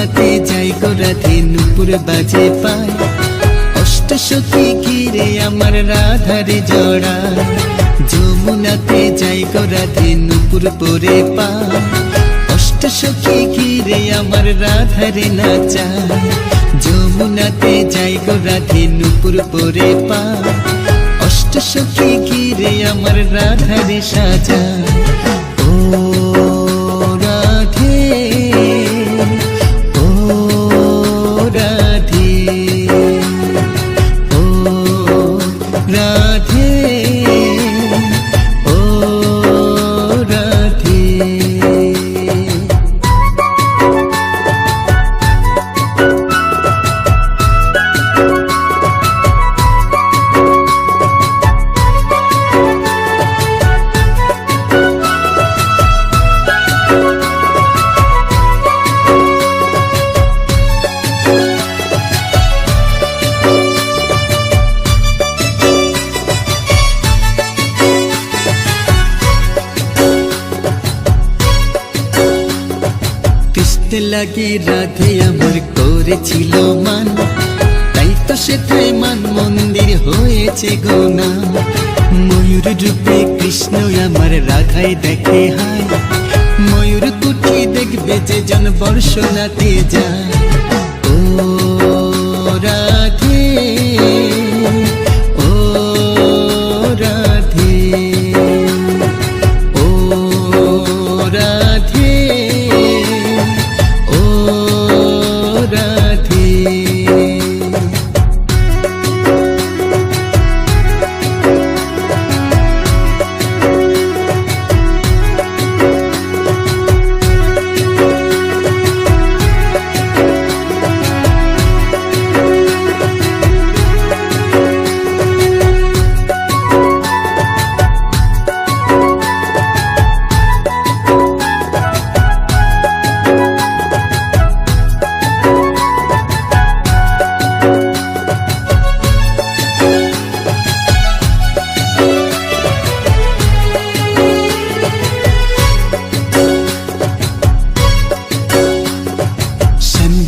যমুনাতে যাই গো রাধে নুপুর বাজে পায় অষ্টসখী ঘিরে আমার রাধারে জড়া যমুনাতে যাই গো রাধে নুপুর পরে পায় অষ্টসখী ঘিরে আমার রাধারে নাচায় যমুনাতে যাই গো রাধে নুপুর পরে পায় অষ্টসখী ঘিরে আমার রাধারে সাজায় ও রাধে ও রাধে ও রাধে ও রাধে লাগে রাধে আমার করেছিল মান তাই তো সেটাই মান মন্দির হয়েছে গোনা ময়ূর রূপে কৃষ্ণ আমার রাধায় দেখে হায় ময়ূর কুটি দেখবে যে জন বর্ষনাতে যায় ও রাধে ও রাধে ও রাধে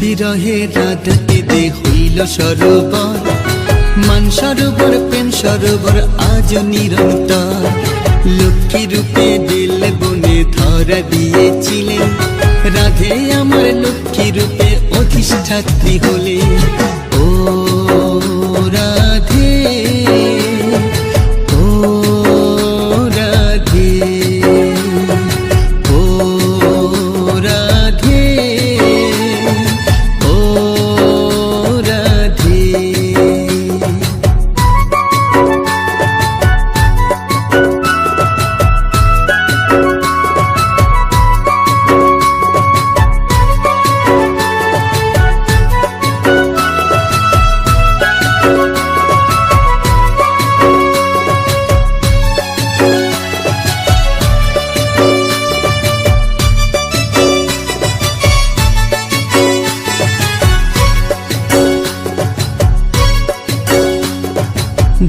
বিরহে রাধাকে দে হইল সরোবর মান সরোবর প্রেম সরোবর আজ নিরন্তর লক্ষ্মী রূপে দিল বনে ধরা দিয়েছিলেন রাধে আমার লক্ষ্মী রূপে অধিষ্ঠাত্রী হলে ও রাধে ও রাধে ও রাধে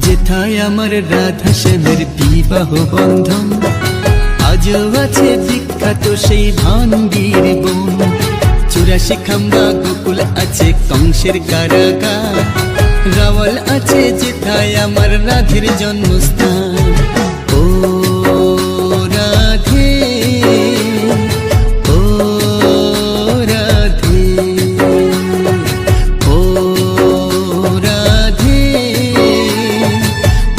যেথায় আমার রাধা শ্যামের বিবাহ বন্ধন আজও আছে বিখ্যাত সেই ভাঙ্গির বন 84 খাম্বা গোকুল আছে কংসের কারাগার রাওয়াল আছে যেথায় আমার রাধের জন্মস্থান ও রাধে ও রাধে ও রাধে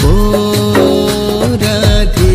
ও রাধে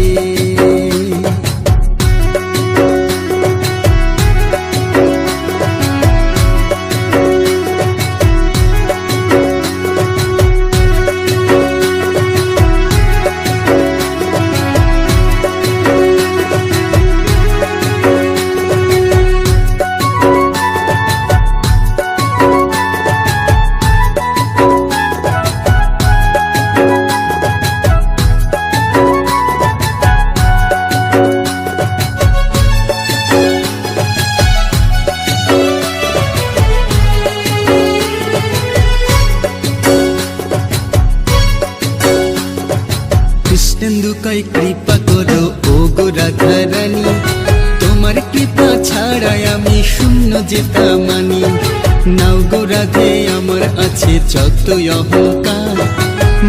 কৃষ্ণেন্দু কই কৃপা করো ও গো রাধা রানী তোমার কৃপা ছা ছাড়াই আমি শূন্য যেটা মানি। নাও গো রাধে আমার আছে যতই অহংকার,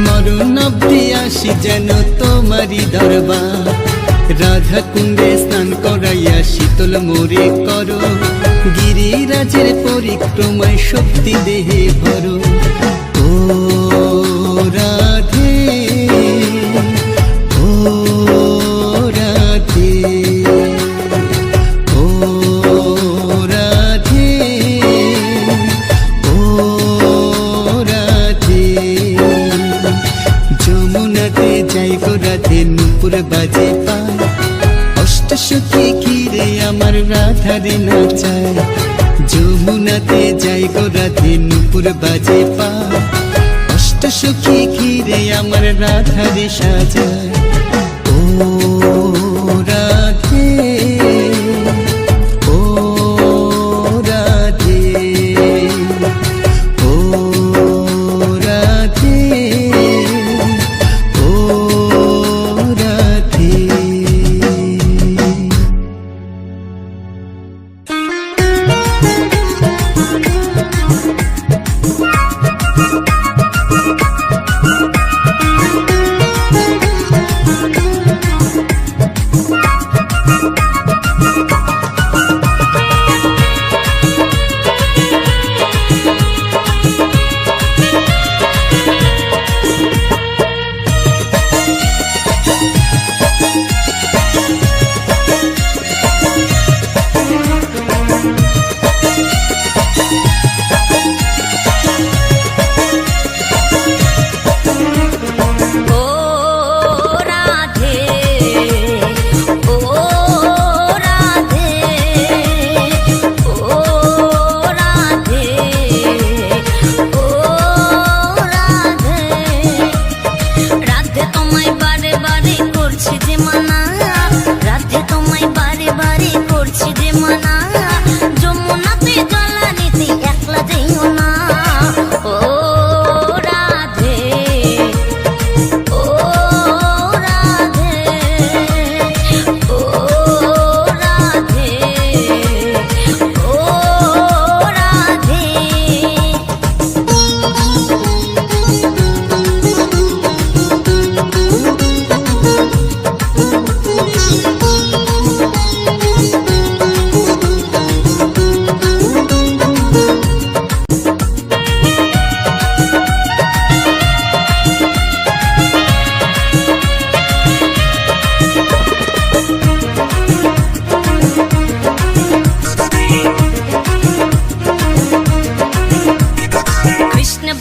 মরণ অব্দি আসি যেন তোমারই দরবার। রাধা কুণ্ডে স্নান করাইয়া শীতল মোরে করো, গিরিরাজের পরিক্রমায় শক্তি দেহে ভরো। ও রাধে, ও রাধে, ও রাধে, ও রাধে। যমুনাতে যাই গো রাধে নূপুর বাজে পায়, অষ্টসখী ঘিরে আমার রাধারে নাচায়। যমুনাতে যাই গো রাধে নূপুর বাজে পায়, অষ্টসখী ঘিরে আমার রাধারে সাজায়। ও রাধে, ও রাধে, ও রাধে, ও রাধে।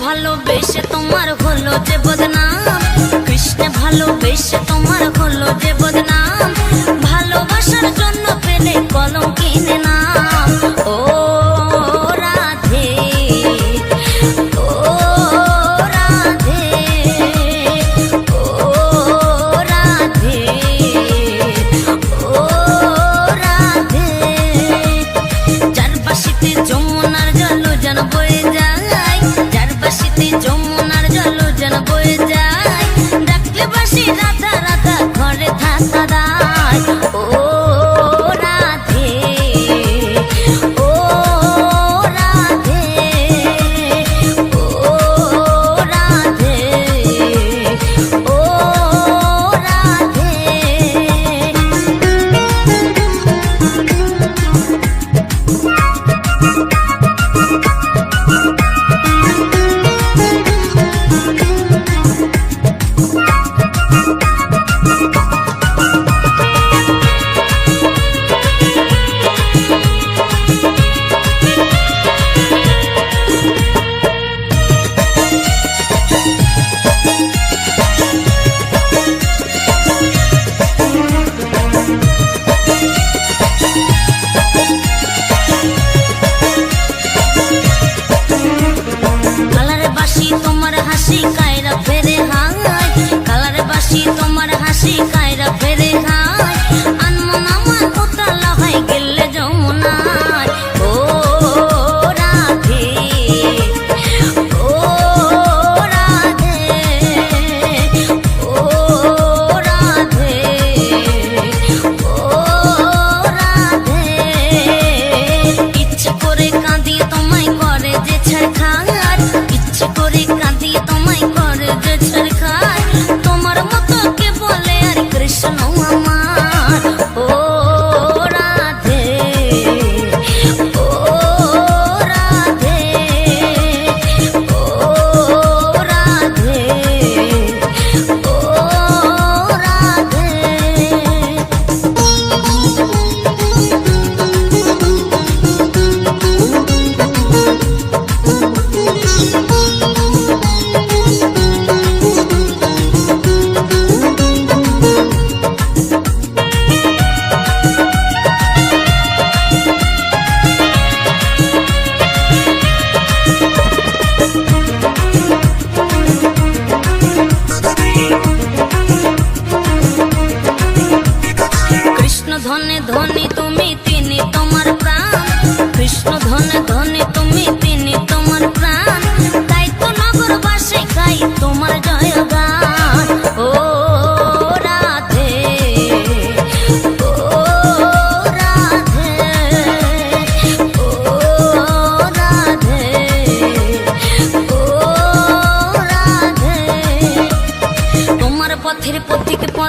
ভালোবেসে তোমার হলো যে বদনাম, কৃষ্ণ ভালোবেসে তোমার হলো যে বদনাম, ভালোবাসার জন্য পেলে কলম কিনে নাম। ও রাধে, ও রাধে, ও রাধে, ও রাধে। যার বাসিতে যমুনার জল যেন বয়ে যায়, যার বাসিতে যমুনার জল যেন বয়ে যায়, ডাকলে বাসি রাধা রাধা ঘরে থাকা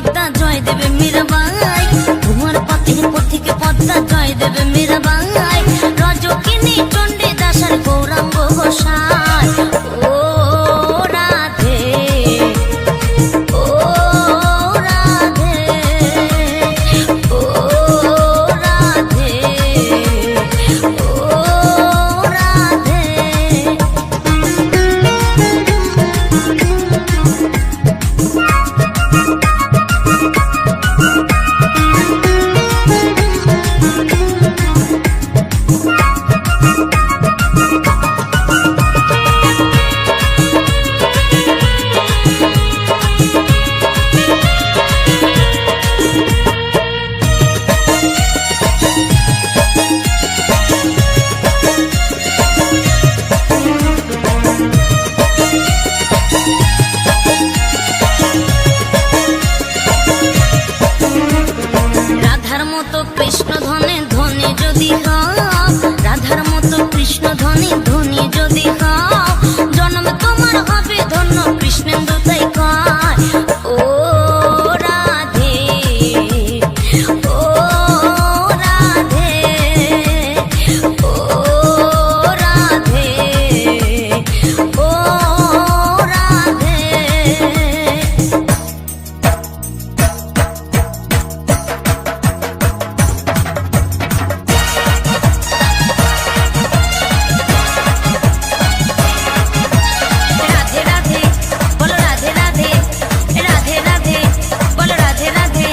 পদ্মা জয় দেবে মীরাবাই, তোমার পথে পথিকে পদ্মা জয় দেবে মীরাবাই, রজকিনী চণ্ডী দাসার গৌরাঙ্গ গোসাই। ও রাধে, ও রাধে, ও রাধে, ও রাধে। রাধার মতো কৃষ্ণ ধনে ধনী যদি হও, রাধার মতো কৃষ্ণ ধনী ধনী যদি হও, জন্ম তোমার হবে ধন্য কৃষ্ণেন্দু তাই কয়। ও রাধে, ও রাধে, ও রাধে, ও রাধে। রাধে রাধে বলো রাধে রাধে, রাধে রাধে বলো রাধে রাধে,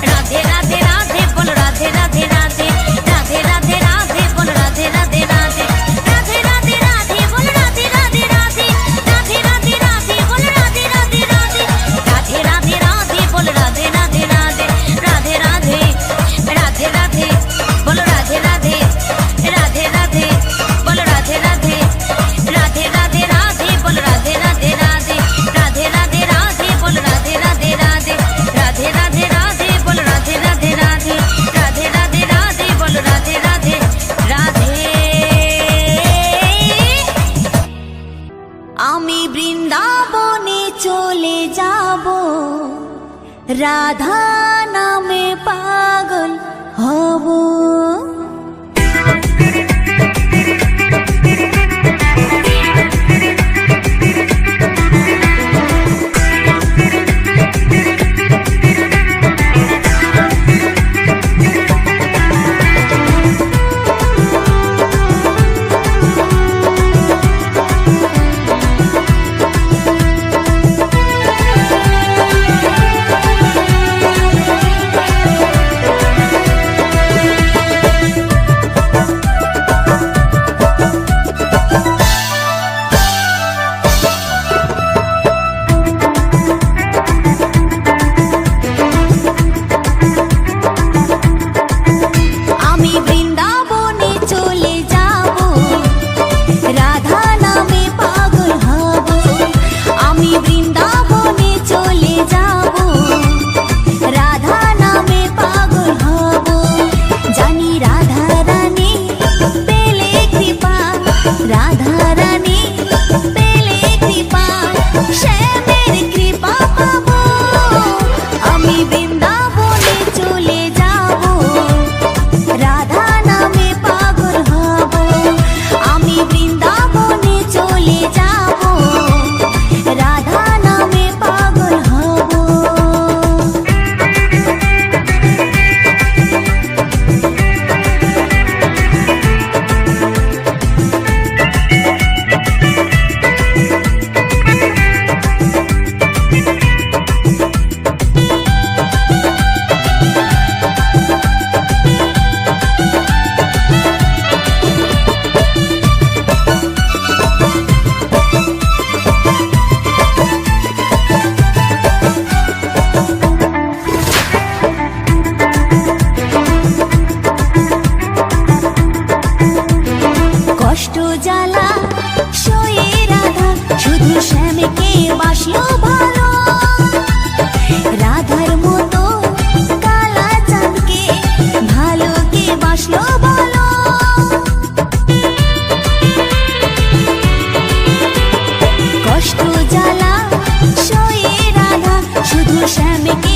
রাধে রাধে রাধে বলো রাধে রাধে রাধে, রাধে রাধে রাধে বলো রাধে রাধে রাধে, রাধে রাধে রাধে বলো রাধে রাধে রাধে, রাধে রাধে রাধে বলো রাধে রাধে রাধে, রাধে রাধে রাধে বলো রাধে রাধে রাধে, রাধে রাধে, রাধে রাধে বলো রাধে রাধে, রাধে রাধে বলো রাধে রাধে, রাধে রাধে রাধে বলো রাধে রাধে রাধে, রাধে রাধে রাধে বলো রাধে রাধে রাধে, রাধে রাধে রাধে বলো রাধে রাধে রাধে, রাধে রাধে রাধে বলো রাধে রাধে রাধে। আমি বৃন্দাবনে চলে যাব, রাধা নামে পাগল হব। আমি বৃন্দাবনে চলে যাব, রাধা নামে পাগল হব। আমি বৃন্দাবনে চলে যাব, রাধা নামে পাগল হব। জানি রাধা রানী পেলে কৃপা, রাধা রানী পেলে কৃপা, শ্যামের কৃপা পাবো। আমি বৃন্দাবনে চলে যাব, রাধা নামে পাগল হব। আমি বৃন্দাবনে চলে যাব, রাধা নামে পাগল হব। কষ্ট জ্বালা সয়ে রাধা শুধু শ্যামকে বাসলো ভালো। রাধার মতো কালা চাঁদকে ভালো কে বাসলো বলো। কষ্ট জ্বালা সয়ে রাধা শুধু শ্যামকে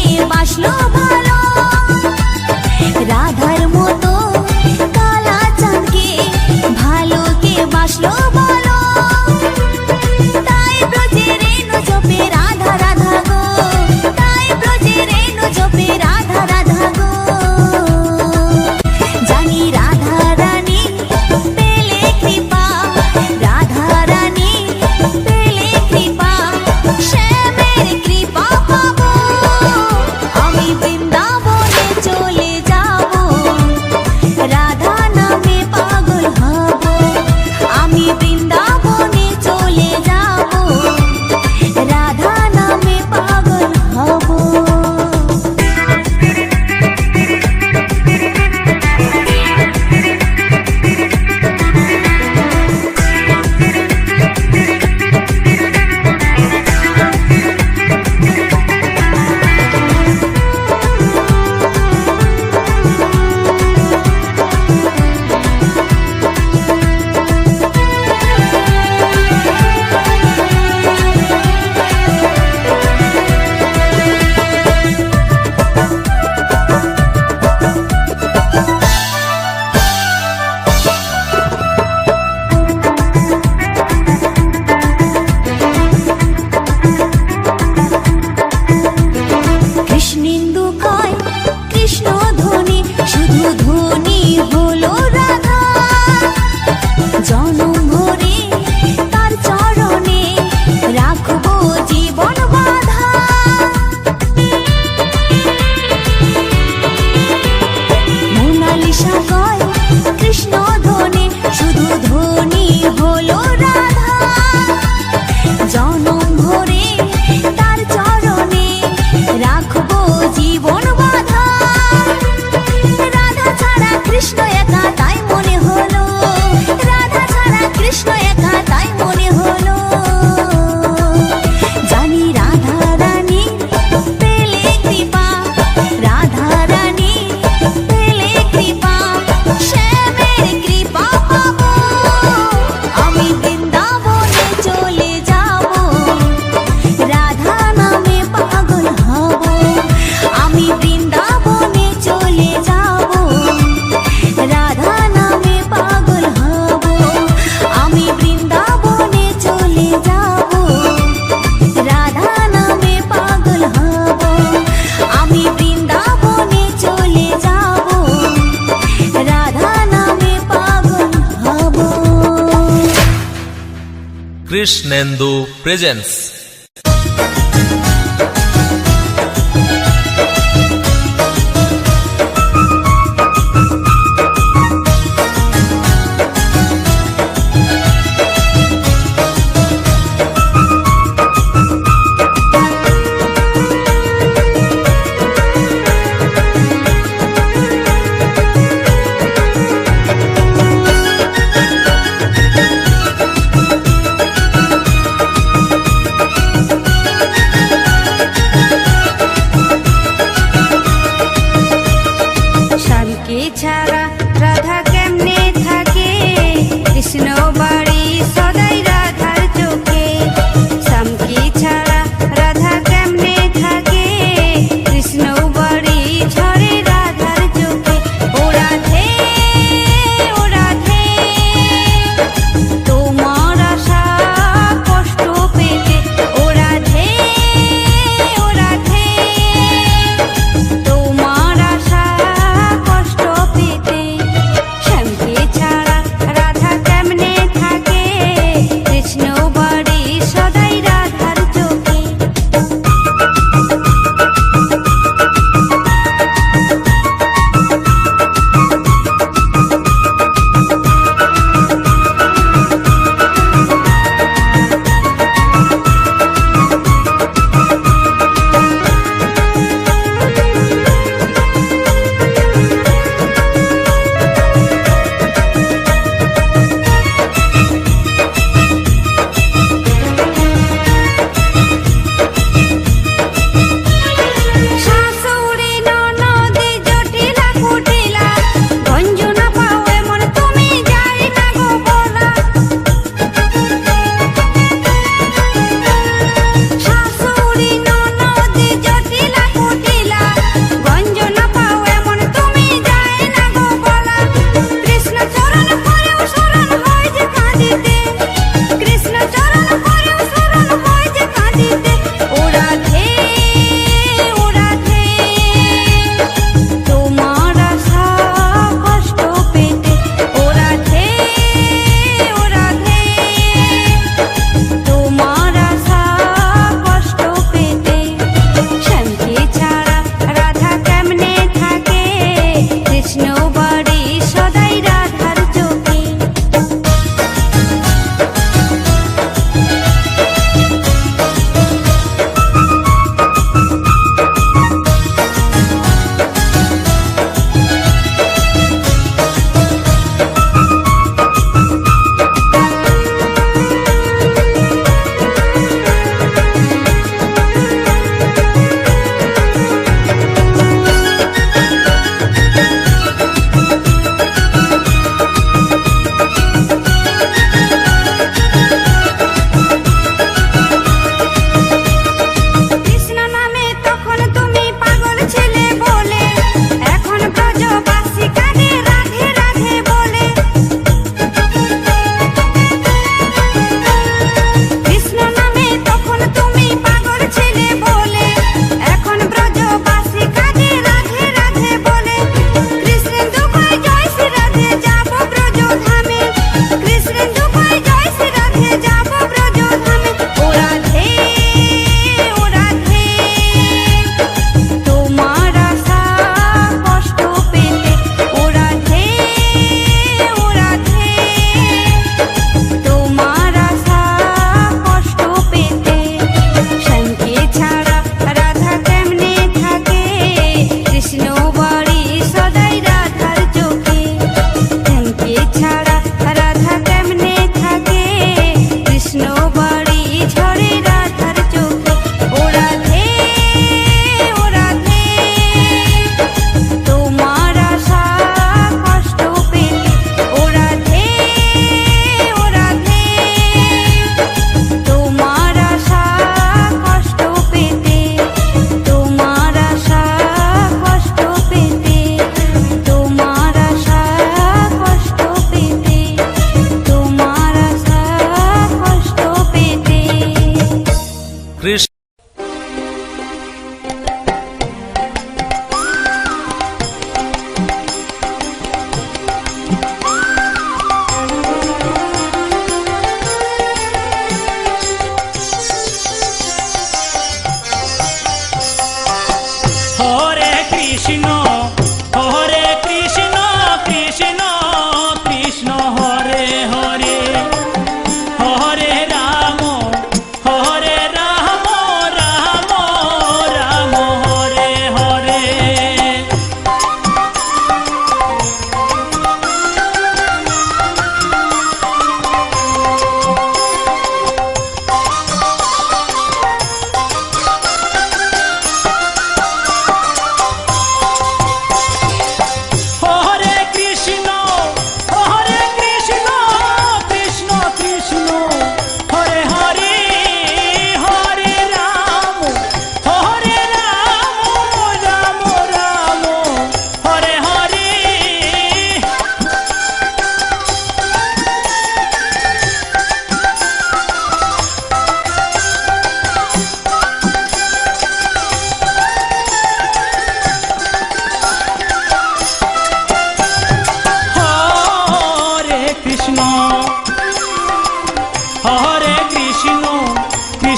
কৃষ্ণেন্দু প্রেজেন্স।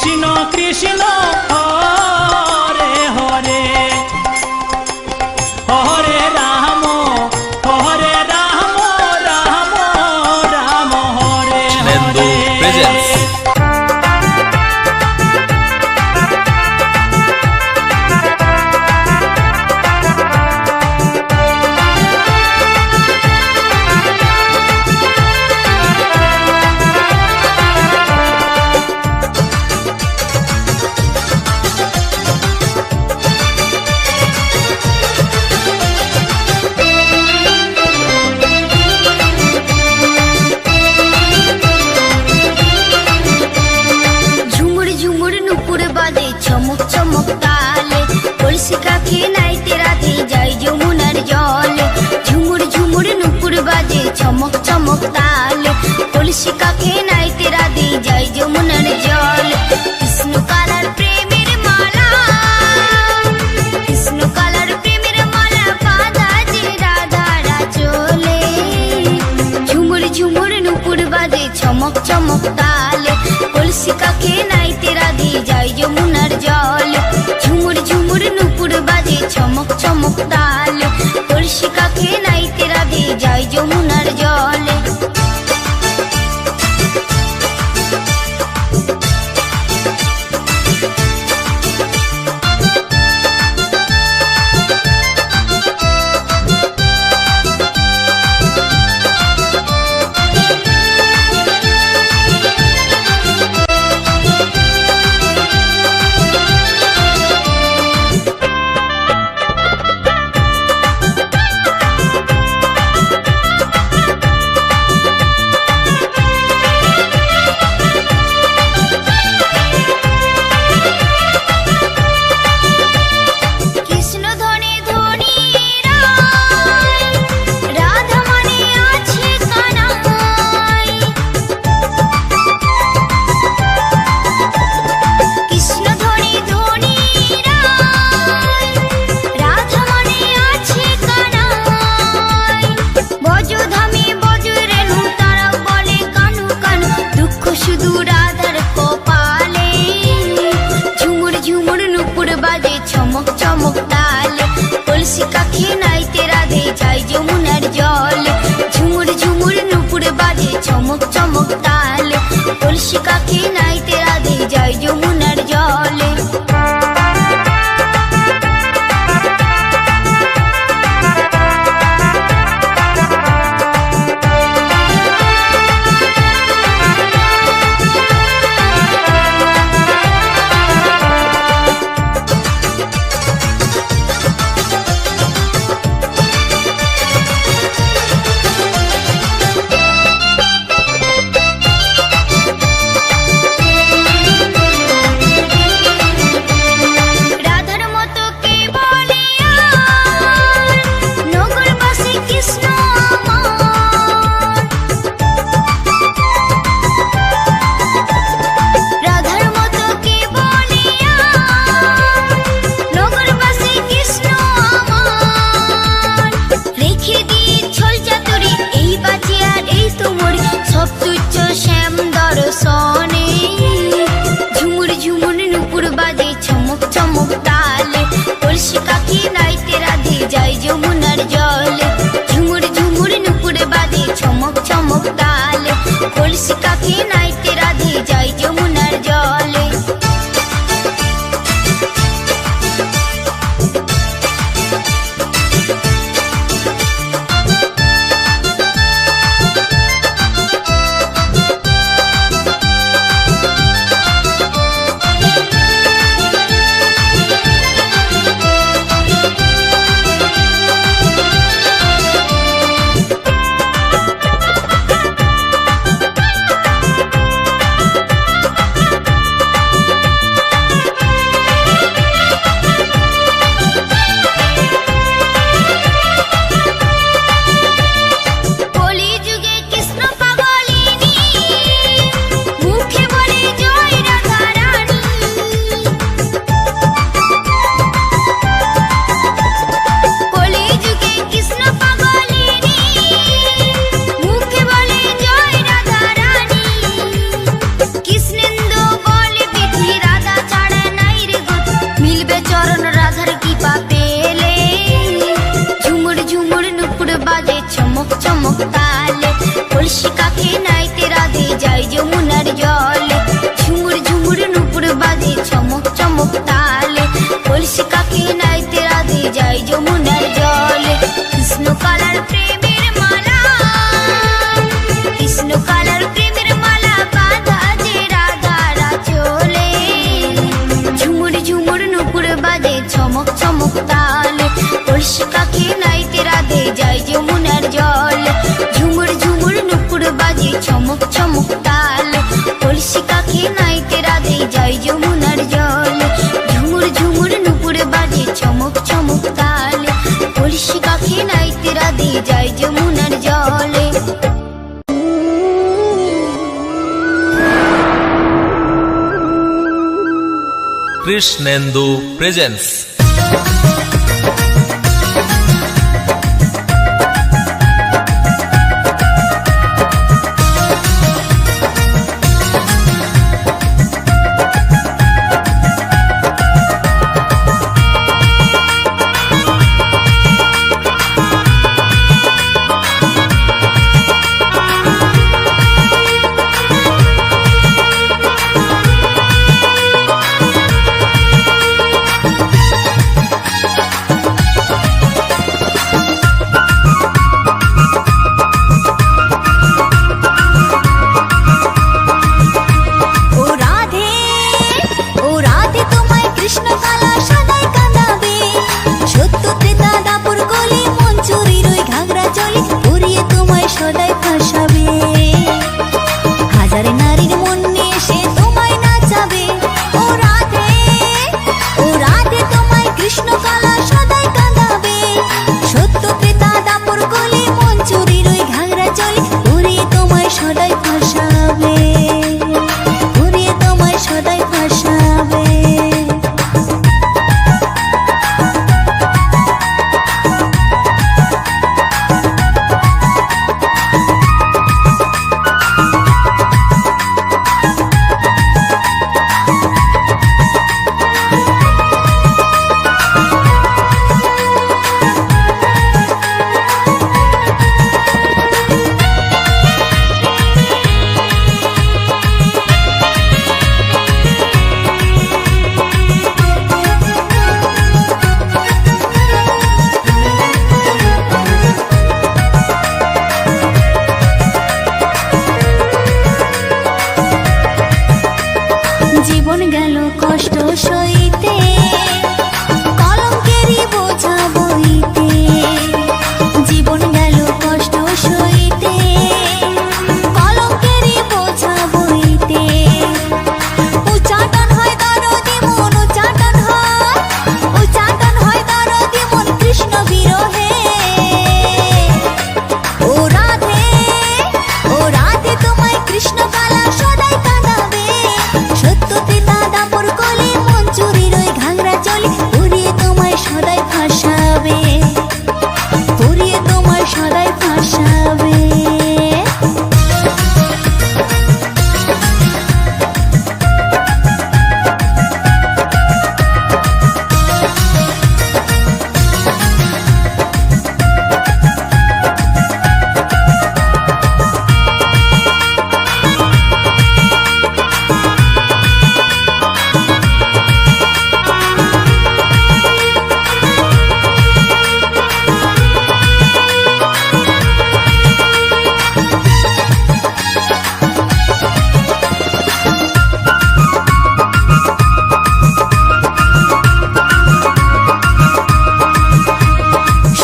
কৃষ্ণ কৃষ্ণ হরে হরে হরে রাম রাম রাম হরে Nando Presents. झुमुर झुमुर नुपुर बाजे चमक चमक ताले तुलसी काखे नाइते राधे जाय যমুনার জলে ঝুমুর ঝুমুর নুপুর বাজে চমক চমক তালে তুলসী কাखे নাইতে রাধে যাই যমুনার জলে কৃষ্ণ কালার প্রেমের মালা কৃষ্ণ কালার প্রেমের মালা বাঁধা যে রাধারা চলে ঝুমুর ঝুমুর নুপুর বাজে চমক চমক তালে তুলসী কাखे নাইতে রাধে যাই যমুনার জলে ঝুমুর ঝুমুর নুপুর বাজে চমক চমক তালে তুলসী কাखे নাইতে রাধে যাই যমুনার জলে কৃষ্ণ ধনে ধনি রায় রাধা মানে আছে কানাই কৃষ্ণ ধনে ধনি রায় রাধা মানে আছে কানাই বজধামে বজরেণু তারা বলে কানু কানু দুঃখ শুধু রাধার কপালে ঝুমুর ঝুমুর নুপুর বাজে চমক চমক তালে তুলসী কাखे নাইতে রাধে যাই যমুনার জলে ঝুমুর ঝুমুর নুপুর বাজে চমক চমক তালে তুলসী কাखे নাইতে রাধে যাই যমুনার জলে রাধার মতো কে বলে আর নগরবাসী কৃষ্ণ আমার রাধার মতো কে বলে আর নগরবাসী কৃষ্ণ আমার রেখে দিয়ে ছল চাতুরি এই বাজে আর এই তোমরি সব তুচ্ছ শ্যাম দর্শনে ঝুমুর ঝুমুর নুপুর বাজে চমক চমক তালে তুলসী কাखे নাইতে রাধে যাই যমুনার জলে ঝুমুর ঝুমুর নুপুর বাজে চমক চমক তালে তুলসী কাखे নাইতে রাধে যাই যমুনার জলে জলে ঝুমুর ঝুমুর নুপুর বাজে চমক চমক তালে কলসি কাকে নাইতে রাধে যাই যমুনার জলে কৃষ্ণ কালার প্রেমের মালা কৃষ্ণ কালার প্রেমের মালা বাঁধা যে রাধারা চলে ঝুমুর ঝুমুর নুপুর বাজে চমক চমক তালে কলসি কাকে নাইতে রাধে যাই যমুনার জলে ঝুমুর ঝুমুর নুপুর বাজে চমক চমক তালে কলসি কাকে নাইতে রাধে যাই যমুনার জলে ঝুমুর ঝুমুর নুপুর বাজে চমক চমক তালে কলসি কাকে নাইতে রাধে যাই যমুনার জলে। Krishnendu presents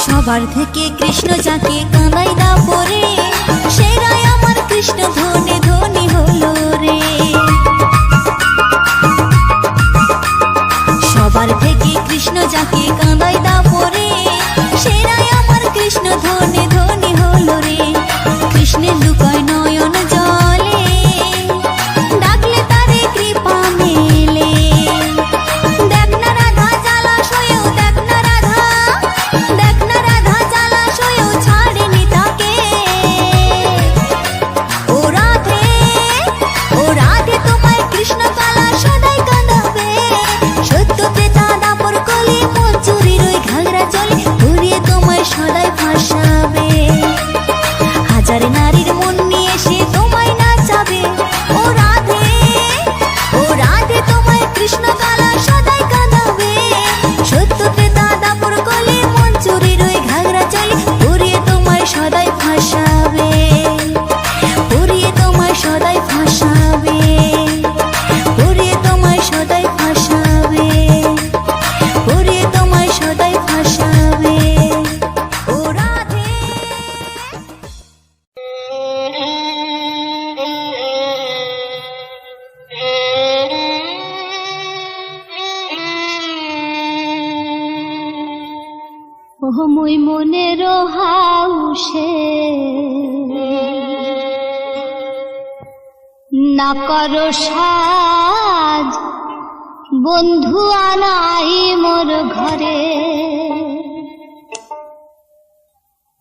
সবার থেকে কৃষ্ণ যাকে কাঁদাই দা পরে সেরাই আমার কৃষ্ণ ধনে ধনী হলো রে। সবার থেকে কৃষ্ণ যাকে কাঁদাই দা পরে সেরাই আমার কৃষ্ণ ধনে ধনী হলো রে। কৃষ্ণের লুকায় নয়ন জলে ডাকলে তারে কৃপা মেলে। দেখ না রাধা জলাশয়েও দেখ না রাধা, দেখ না রাধা জলাশয়েও ছাড়েনি তা মই মনের হাউসে না করো সাজ, বন্ধু আনাই মোর ঘরে।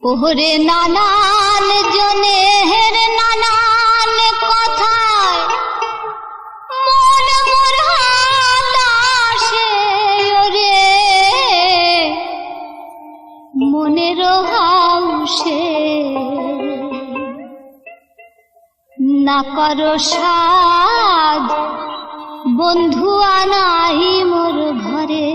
ওহরে নানান জনের নানান কথায় মন মোর হাতাশে ওরে, মনের হাউসে না করো সাজ, বন্ধু আনাই মোর ঘরে।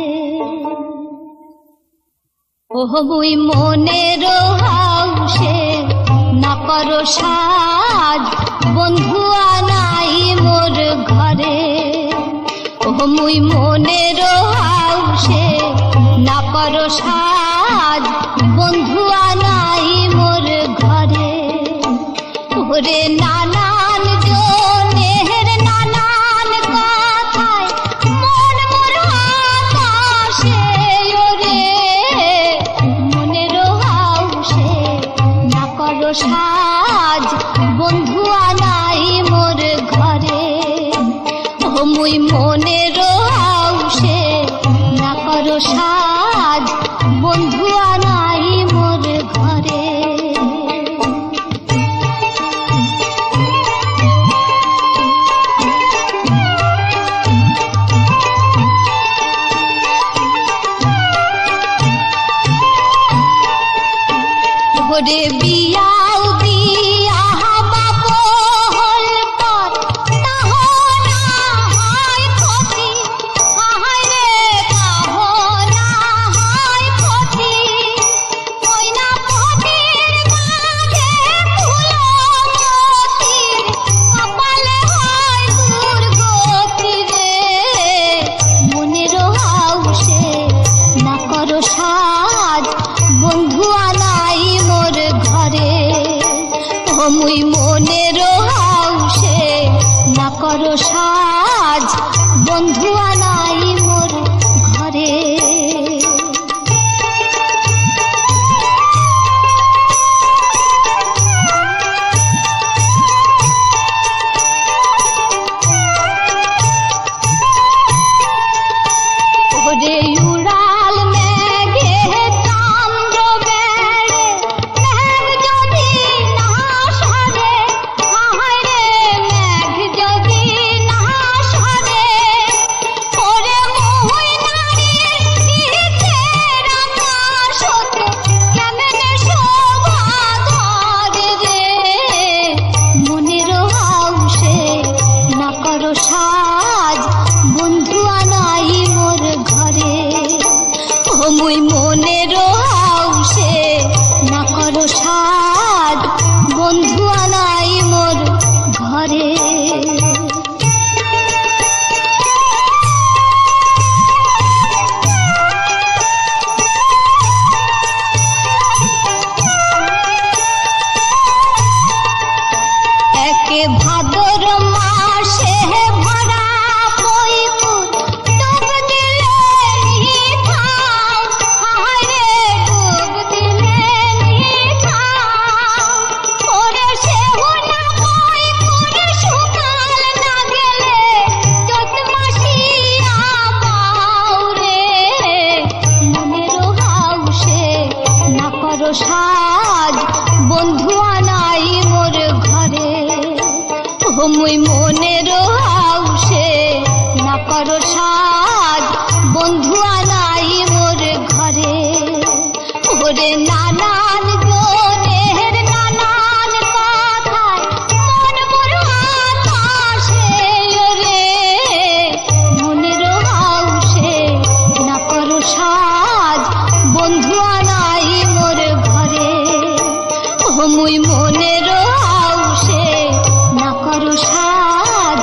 ওহ মুই মনের হাউসে না করো সাজ, বন্ধু আনাই মোর ঘরে। ওহ মুই মনের হাউসে না করো সাজ, বন্ধু আনাই মোর ঘরে। ওরে নানান জনের নানান কথায় মন মোর হাতাশে ওরে, মনের হাউসে না করো সাজ, বন্ধু আনাই মোর ঘরে। ও মুই মনের হাউসে না করো সাজ, বন্ধু আনাই মোর ঘরে। ওরে বিয়াও দিয়া বাপ হল পর তাহ না হয় ক্ষতি, আহায় রে তাহ না হয় ক্ষতি। ওই না পতির মাঝে ফুলমতির কপালে হয় দুর্গতি রে, মনের হাউসে না করো সাজ, বন্ধু আনাই মোর ঘরে। ও মুই মনের হাউসে না করো সাজ, বন্ধু আনাই মোর ঘরে। ওরে উড়াল মেঘে চান্দ্র বেড়ে, মেঘ যদি না সরে, আহায় রে মেঘ যদি না সরে। ওরে মোহই নারীর ইচ্ছের আকাশত কেমনে শোভা ধরে রে, মনের হাউসে না করো সাজ, বন্ধু আনাই মোর ঘরে। ও মুই মনের হাউসে না করো সাজ, বন্ধু আনাই মোর ঘরে। একে ভাদর মাসে ভরা বইপুর ডুব দিলে নিথাও, আহায় রে ডুব দিলে নিথাও। ওরে সেহু না বইপুর শুকাল না গেলে চৈত মাসিয়া পাও রে, মনের হাউসে না করো সাজ, বন্ধু আনাই মোর ঘরে। ও মুই মনের হাউসে না করো সাজ, বন্ধু আনাই মোর ঘরে। ওরে নানান জনের নানান কথায় মন মোর হাতাশে ওরে, মনের হাউসে না করো সাজ, বন্ধু আনাই মোর ঘরে। ও মুই মনের হাউসে না করো সাজ,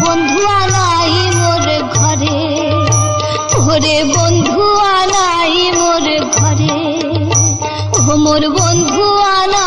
বন্ধু আনাই মোর ঘরে। ওরে বন্ধু আনাই মোর ঘরে, ও মোর বন্ধু আনাই